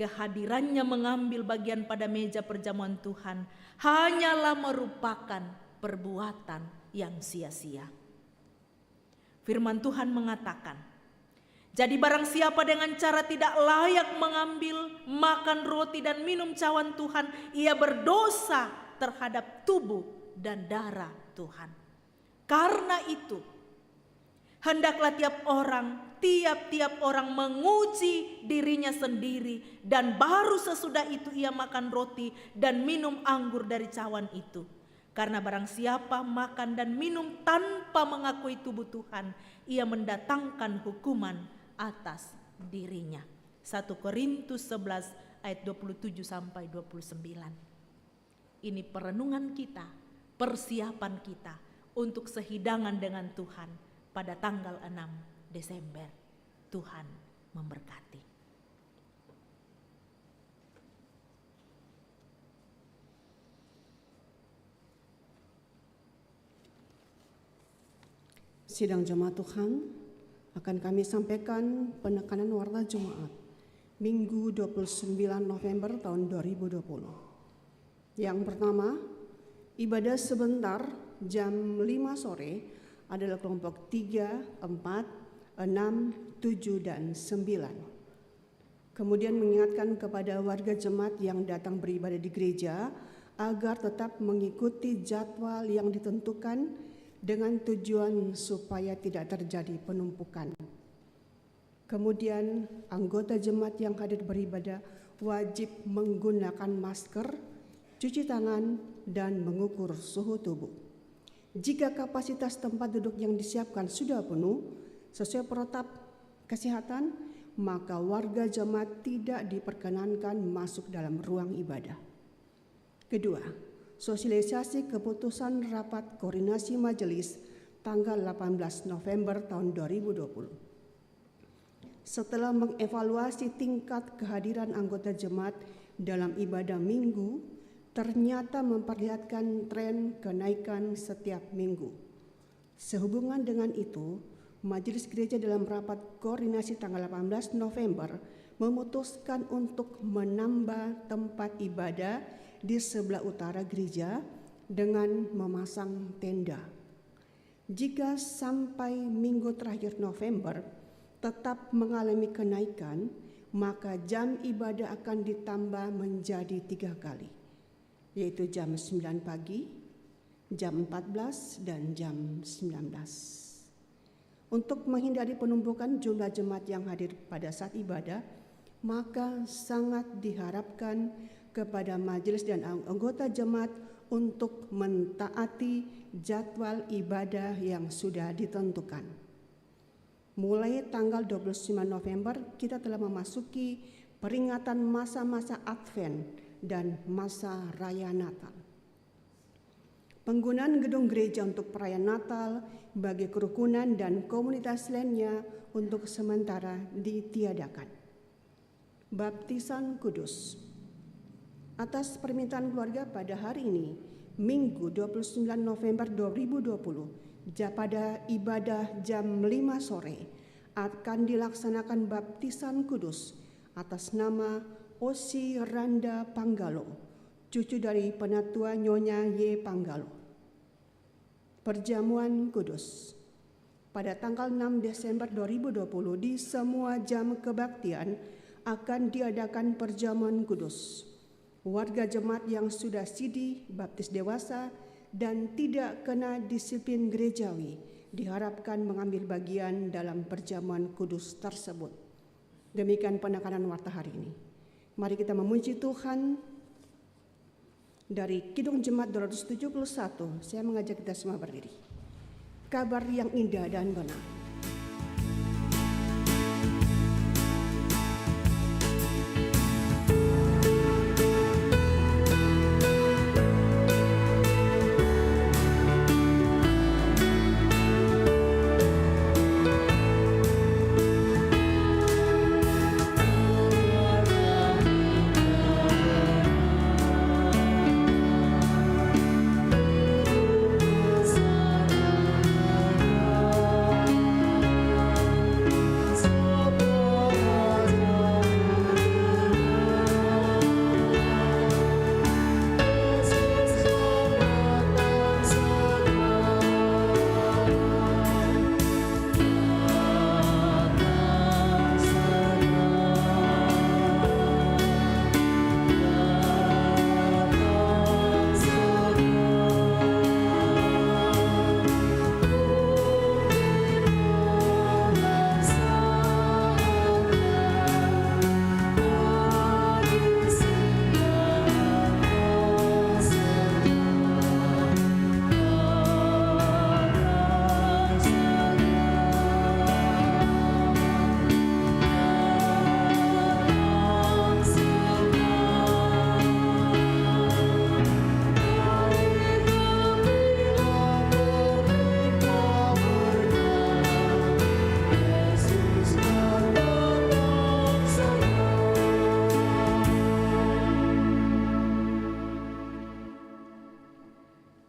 kehadirannya mengambil bagian pada meja perjamuan Tuhan hanyalah merupakan perbuatan yang sia-sia. Firman Tuhan mengatakan, jadi barang siapa dengan cara tidak layak mengambil, makan roti dan minum cawan Tuhan, ia berdosa terhadap tubuh dan darah Tuhan. Karena itu, hendaklah tiap-tiap orang menguji dirinya sendiri, dan baru sesudah itu ia makan roti dan minum anggur dari cawan itu. Karena barang siapa makan dan minum tanpa mengakui tubuh Tuhan, ia mendatangkan hukuman atas dirinya. 1 Korintus 11 ayat 27 sampai 29. Ini perenungan kita, persiapan kita untuk sehidangan dengan Tuhan pada tanggal 6 Desember. Tuhan memberkati. Sidang Jemaat Tuhan, akan kami sampaikan penekanan warta Jumat Minggu 29 November tahun 2020. Yang pertama, ibadah sebentar jam 5 sore adalah kelompok 3, 4, 6, 7, dan 9. Kemudian mengingatkan kepada warga jemaat yang datang beribadah di gereja agar tetap mengikuti jadwal yang ditentukan dengan tujuan supaya tidak terjadi penumpukan. Kemudian anggota jemaat yang hadir beribadah wajib menggunakan masker, cuci tangan, dan mengukur suhu tubuh. Jika kapasitas tempat duduk yang disiapkan sudah penuh sesuai protap kesehatan, maka warga jemaat tidak diperkenankan masuk dalam ruang ibadah. Kedua, sosialisasi keputusan rapat koordinasi majelis tanggal 18 November tahun 2020. Setelah mengevaluasi tingkat kehadiran anggota jemaat dalam ibadah minggu, ternyata memperlihatkan tren kenaikan setiap minggu. Sehubungan dengan itu, Majelis Gereja dalam rapat koordinasi tanggal 18 November memutuskan untuk menambah tempat ibadah di sebelah utara gereja dengan memasang tenda. Jika sampai minggu terakhir November tetap mengalami kenaikan, maka jam ibadah akan ditambah menjadi 3 kali, yaitu jam 9 pagi, jam 14, dan jam 19. Untuk menghindari penumpukan jumlah jemaat yang hadir pada saat ibadah, maka sangat diharapkan kepada majelis dan anggota jemaat untuk mentaati jadwal ibadah yang sudah ditentukan. Mulai tanggal 29 November kita telah memasuki peringatan masa-masa Advent dan masa Raya Natal. Penggunaan gedung gereja untuk perayaan Natal bagi kerukunan dan komunitas lainnya untuk sementara ditiadakan. Baptisan Kudus. Atas permintaan keluarga pada hari ini, Minggu 29 November 2020, pada ibadah jam 5 sore akan dilaksanakan baptisan kudus atas nama Osi Randa Panggalo, cucu dari Penatua Nyonya Y. Panggalo. Perjamuan kudus. Pada tanggal 6 Desember 2020 di semua jam kebaktian akan diadakan perjamuan kudus. Warga jemaat yang sudah sidi, baptis dewasa, dan tidak kena disiplin gerejawi diharapkan mengambil bagian dalam perjamuan kudus tersebut. Demikian penekanan warta hari ini. Mari kita memuji Tuhan. Dari Kidung Jemaat 271, saya mengajak kita semua berdiri. Kabar yang indah dan benar.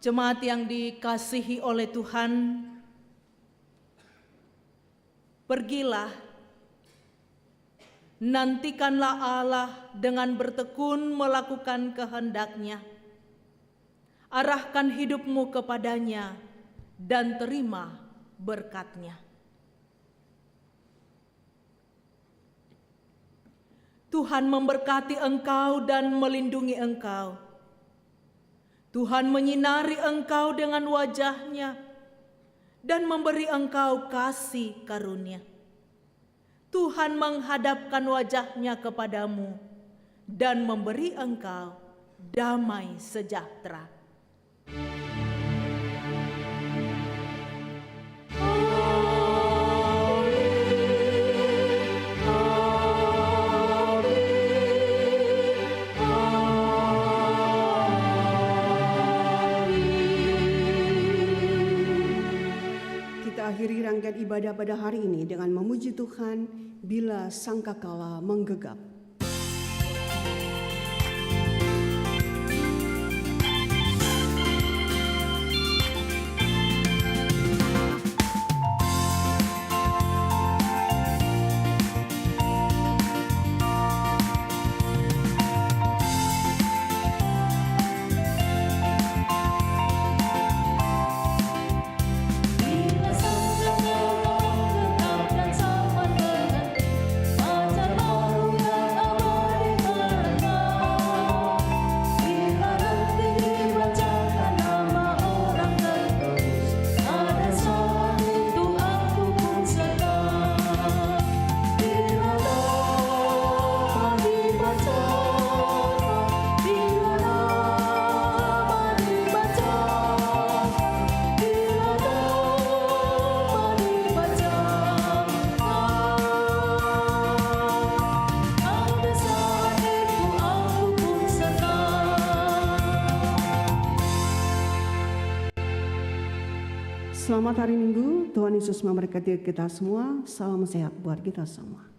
Jemaat yang dikasihi oleh Tuhan, pergilah, nantikanlah Allah dengan bertekun melakukan kehendak-Nya. Arahkan hidupmu kepadanya dan terima berkat-Nya. Tuhan memberkati engkau dan melindungi engkau. Tuhan menyinari engkau dengan wajah-Nya dan memberi engkau kasih karunia. Tuhan menghadapkan wajah-Nya kepadamu dan memberi engkau damai sejahtera. Akhiri rangkaian ibadah pada hari ini dengan memuji Tuhan bila sangkakala menggegap. Selamat hari Minggu, Tuhan Yesus memberkati kita semua. Salam sehat buat kita semua.